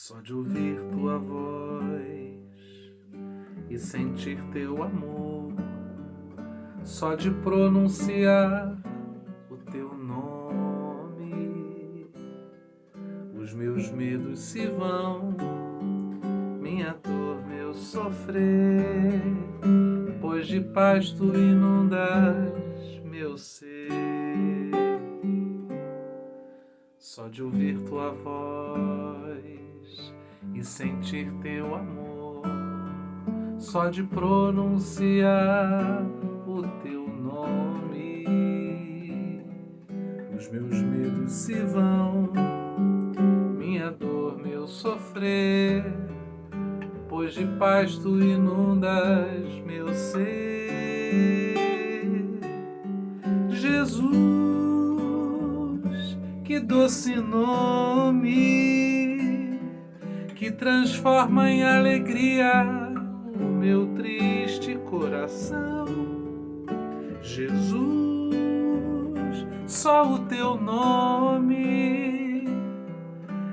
Só de ouvir tua voz e sentir teu amor, só de pronunciar o teu nome, os meus medos se vão, minha dor, meu sofrer, pois de paz tu inundas meu ser. Só de ouvir tua voz e sentir teu amor, só de pronunciar o teu nome, os meus medos se vão, minha dor, meu sofrer, pois de paz tu inundas meu ser. Jesus, que doce nome, que transforma em alegria o meu triste coração. Jesus, só o teu nome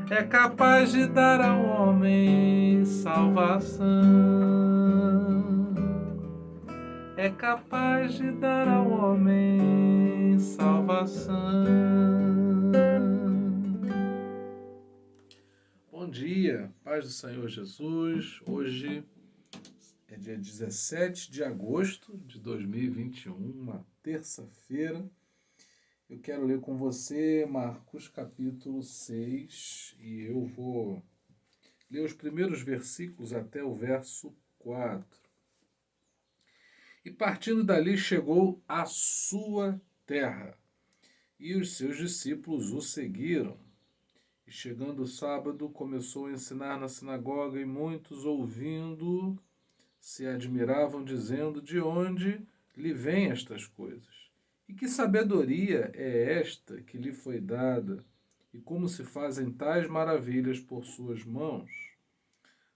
é capaz de dar ao homem salvação. É capaz de dar ao homem salvação. Bom dia, paz do Senhor Jesus. Hoje é dia 17 de agosto de 2021, uma terça-feira. Eu quero ler com você Marcos capítulo 6 e eu vou ler os primeiros versículos até o verso 4. E partindo dali chegou à sua terra, e os seus discípulos o seguiram. E chegando o sábado, começou a ensinar na sinagoga, e muitos, ouvindo, se admiravam, dizendo: de onde lhe vêm estas coisas? E que sabedoria é esta que lhe foi dada? E como se fazem tais maravilhas por suas mãos?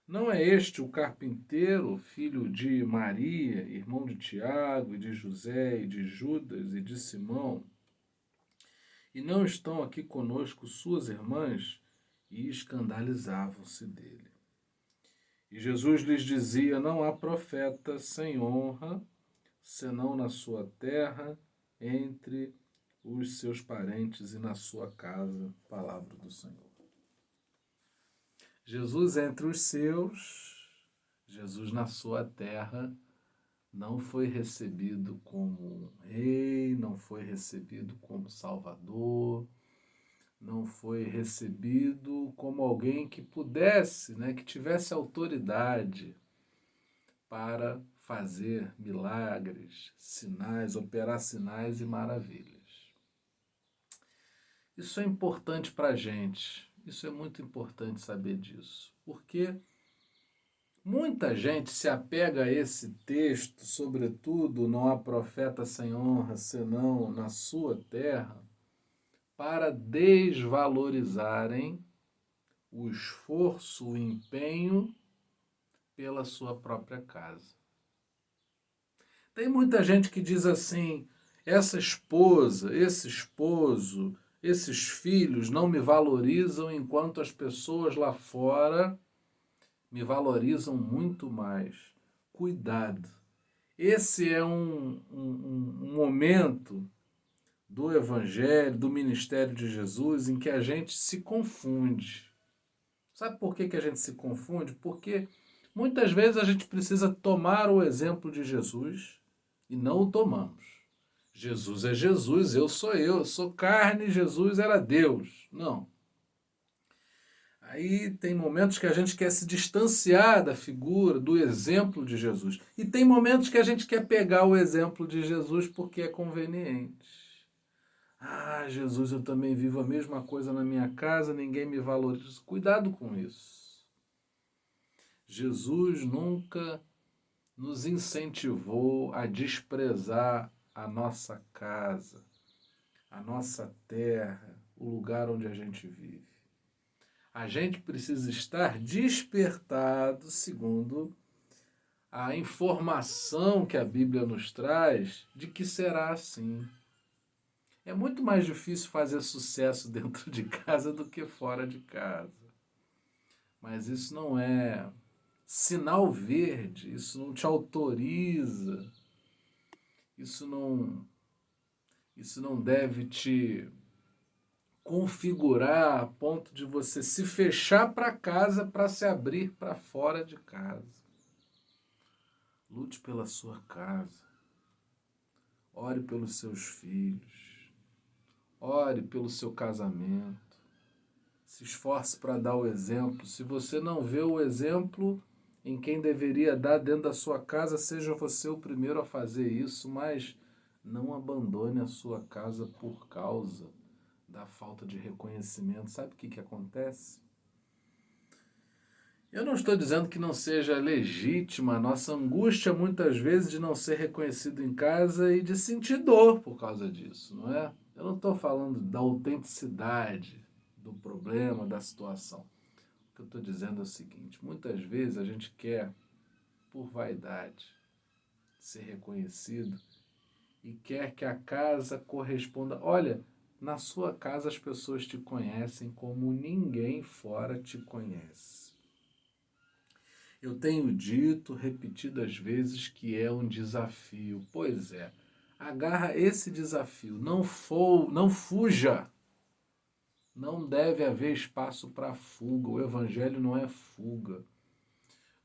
Não é este o carpinteiro, filho de Maria, irmão de Tiago, e de José, e de Judas, e de Simão? E não estão aqui conosco suas irmãs? E escandalizavam-se dele. E Jesus lhes dizia: não há profeta sem honra, senão na sua terra, entre os seus parentes e na sua casa. Palavra do Senhor. Jesus entre os seus, Jesus na sua terra, não foi recebido como rei, não foi recebido como salvador, não foi recebido como alguém que pudesse, que tivesse autoridade para fazer milagres, sinais, operar sinais e maravilhas. Isso é importante para a gente, isso é muito importante saber disso, porque muita gente se apega a esse texto, sobretudo não há profeta sem honra, senão na sua terra, para desvalorizarem o esforço, o empenho pela sua própria casa. Tem muita gente que diz assim: essa esposa, esse esposo, esses filhos não me valorizam enquanto as pessoas lá fora me valorizam muito mais. Cuidado. Esse é um momento do Evangelho, do ministério de Jesus, em que a gente se confunde. Sabe por que a gente se confunde? Porque muitas vezes a gente precisa tomar o exemplo de Jesus e não o tomamos. Jesus é Jesus, eu sou carne, Jesus era Deus. Não. Aí tem momentos que a gente quer se distanciar da figura, do exemplo de Jesus. E tem momentos que a gente quer pegar o exemplo de Jesus porque é conveniente. Ah, Jesus, eu também vivo a mesma coisa na minha casa, ninguém me valoriza. Cuidado com isso. Jesus nunca nos incentivou a desprezar a nossa casa, a nossa terra, o lugar onde a gente vive. A gente precisa estar despertado, segundo a informação que a Bíblia nos traz, de que será assim. É muito mais difícil fazer sucesso dentro de casa do que fora de casa. mas isso não é sinal verde, isso não te autoriza, isso não, isso não deve te configurar a ponto de você se fechar para casa para se abrir para fora de casa. Lute pela sua casa. Ore pelos seus filhos. Ore pelo seu casamento. Se esforce para dar o exemplo. Se você não vê o exemplo em quem deveria dar dentro da sua casa, seja você o primeiro a fazer isso, mas não abandone a sua casa por causa da falta de reconhecimento. Sabe o que acontece? Eu não estou dizendo que não seja legítima a nossa angústia, muitas vezes, de não ser reconhecido em casa e de sentir dor por causa disso, não é? Eu não estou falando da autenticidade do problema, da situação. O que eu estou dizendo é o seguinte: muitas vezes a gente quer, por vaidade, ser reconhecido e quer que a casa corresponda. Olha, na sua casa as pessoas te conhecem como ninguém fora te conhece. Eu tenho dito repetidas vezes que é um desafio. Pois é, agarra esse desafio. Não fuja. Não deve haver espaço para fuga. O evangelho não é fuga.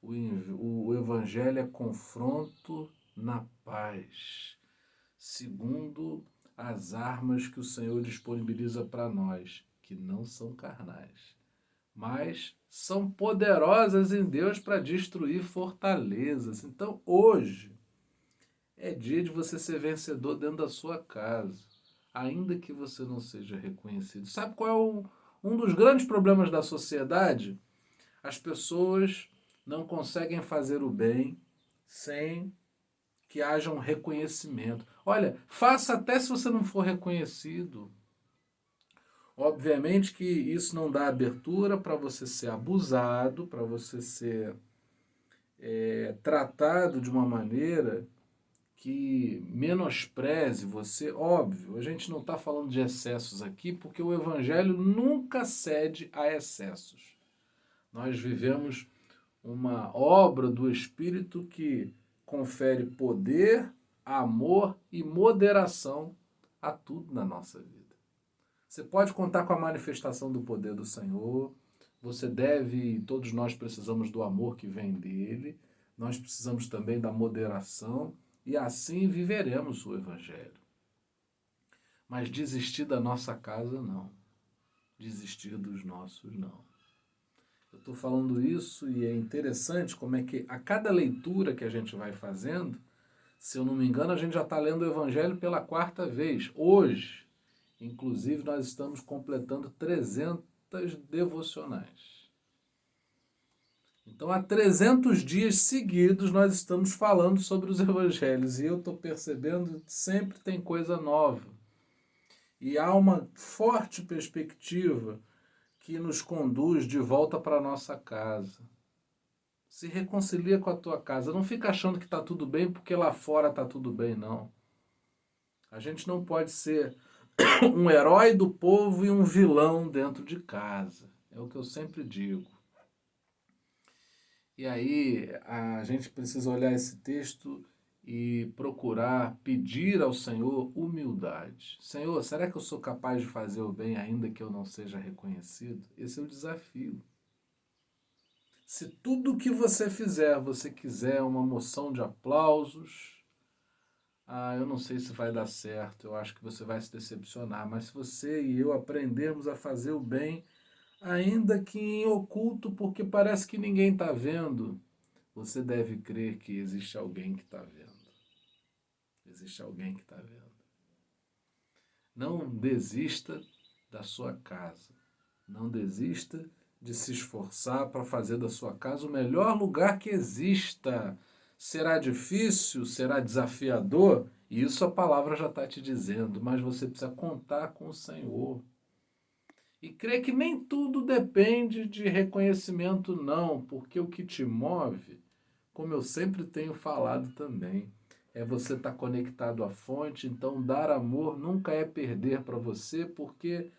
O evangelho é confronto na paz, segundo as armas que o Senhor disponibiliza para nós, que não são carnais, mas são poderosas em Deus para destruir fortalezas. Então, hoje é dia de você ser vencedor dentro da sua casa, ainda que você não seja reconhecido. Sabe qual é um dos grandes problemas da sociedade? As pessoas não conseguem fazer o bem sem que haja um reconhecimento. Olha, faça até se você não for reconhecido. Obviamente que isso não dá abertura para você ser abusado, para você ser tratado de uma maneira que menospreze você. Óbvio, a gente não está falando de excessos aqui, porque o Evangelho nunca cede a excessos. Nós vivemos uma obra do Espírito que confere poder, amor e moderação a tudo na nossa vida. Você pode contar com a manifestação do poder do Senhor. Você deve, todos nós precisamos do amor que vem dele. Nós precisamos também da moderação e assim viveremos o Evangelho. Mas desistir da nossa casa, não. Desistir dos nossos, não. Eu estou falando isso e é interessante como é que a cada leitura que a gente vai fazendo, se eu não me engano, a gente já está lendo o Evangelho pela 4ª vez. Hoje, inclusive, nós estamos completando 300 devocionais. Então, há 300 dias seguidos, nós estamos falando sobre os evangelhos. E eu estou percebendo que sempre tem coisa nova. E há uma forte perspectiva que nos conduz de volta para a nossa casa. Se reconcilia com a tua casa. Não fica achando que está tudo bem porque lá fora está tudo bem, não. A gente não pode ser um herói do povo e um vilão dentro de casa. É o que eu sempre digo. E aí a gente precisa olhar esse texto e procurar pedir ao Senhor humildade. Senhor, será que eu sou capaz de fazer o bem ainda que eu não seja reconhecido? Esse é o desafio. Se tudo que você fizer, você quiser uma moção de aplausos, eu não sei se vai dar certo, eu acho que você vai se decepcionar, mas se você e eu aprendermos a fazer o bem, ainda que em oculto, porque parece que ninguém está vendo, você deve crer que existe alguém que está vendo. Existe alguém que está vendo. Não desista da sua casa. Não desista de se esforçar para fazer da sua casa o melhor lugar que exista. Será difícil, será desafiador, e isso a palavra já está te dizendo, mas você precisa contar com o Senhor. E crer que nem tudo depende de reconhecimento, não, porque o que te move, como eu sempre tenho falado também, é você estar conectado à fonte. Então dar amor nunca é perder para você, porque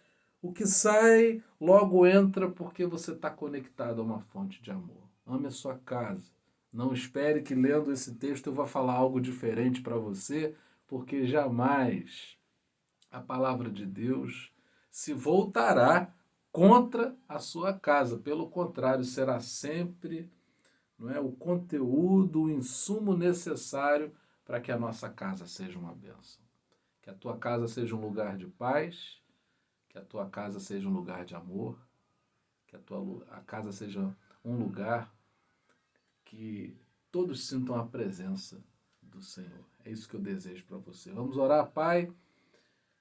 O que sai logo entra porque você está conectado a uma fonte de amor. Ame a sua casa. Não espere que lendo esse texto eu vá falar algo diferente para você, porque jamais a palavra de Deus se voltará contra a sua casa. Pelo contrário, será sempre, não é, o conteúdo, o insumo necessário para que a nossa casa seja uma bênção. Que a tua casa seja um lugar de paz, que a tua casa seja um lugar de amor, que a casa seja um lugar que todos sintam a presença do Senhor. É isso que eu desejo para você. Vamos orar, Pai.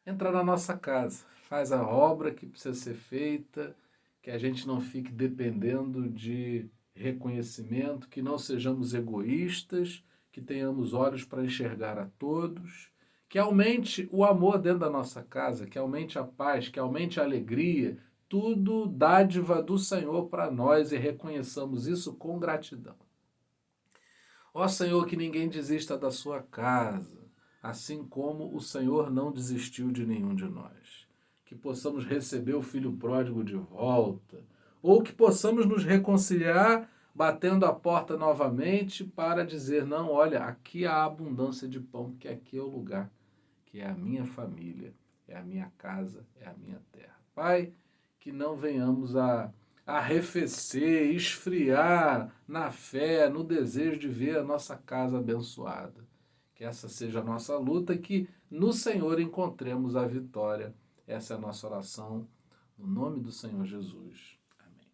Entra na nossa casa, faz a obra que precisa ser feita, que a gente não fique dependendo de reconhecimento, que não sejamos egoístas, que tenhamos olhos para enxergar a todos, que aumente o amor dentro da nossa casa, que aumente a paz, que aumente a alegria, tudo dádiva do Senhor para nós e reconheçamos isso com gratidão. Ó Senhor, que ninguém desista da sua casa, assim como o Senhor não desistiu de nenhum de nós. Que possamos receber o filho pródigo de volta, ou que possamos nos reconciliar batendo a porta novamente para dizer, não, olha, aqui há abundância de pão, porque aqui é o lugar, que é a minha família, é a minha casa, é a minha terra. Pai, que não venhamos a arrefecer, esfriar na fé, no desejo de ver a nossa casa abençoada. Que essa seja a nossa luta e que no Senhor encontremos a vitória. Essa é a nossa oração, no nome do Senhor Jesus. Amém.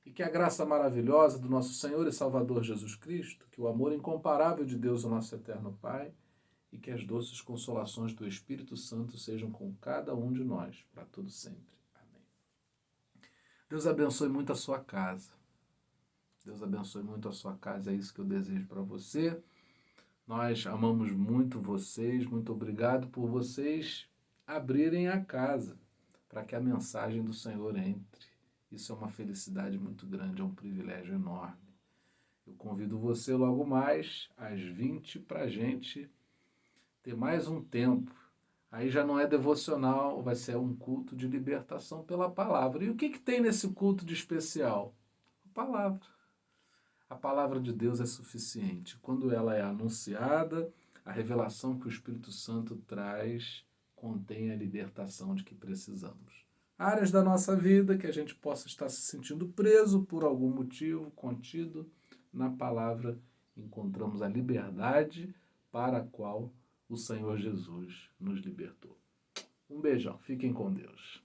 E que a graça maravilhosa do nosso Senhor e Salvador Jesus Cristo, que o amor incomparável de Deus, o nosso eterno Pai, e que as doces consolações do Espírito Santo sejam com cada um de nós, para todo sempre. Deus abençoe muito a sua casa. Deus abençoe muito a sua casa. É isso que eu desejo para você. Nós amamos muito vocês. Muito obrigado por vocês abrirem a casa para que a mensagem do Senhor entre. Isso é uma felicidade muito grande, é um privilégio enorme. Eu convido você logo mais às 20 para a gente ter mais um tempo. Aí já não é devocional, vai ser um culto de libertação pela palavra. E o que tem nesse culto de especial? A palavra. A palavra de Deus é suficiente. Quando ela é anunciada, a revelação que o Espírito Santo traz contém a libertação de que precisamos. Áreas da nossa vida que a gente possa estar se sentindo preso por algum motivo, contido, na palavra encontramos a liberdade para a qual o Senhor Jesus nos libertou. Um beijão, fiquem com Deus.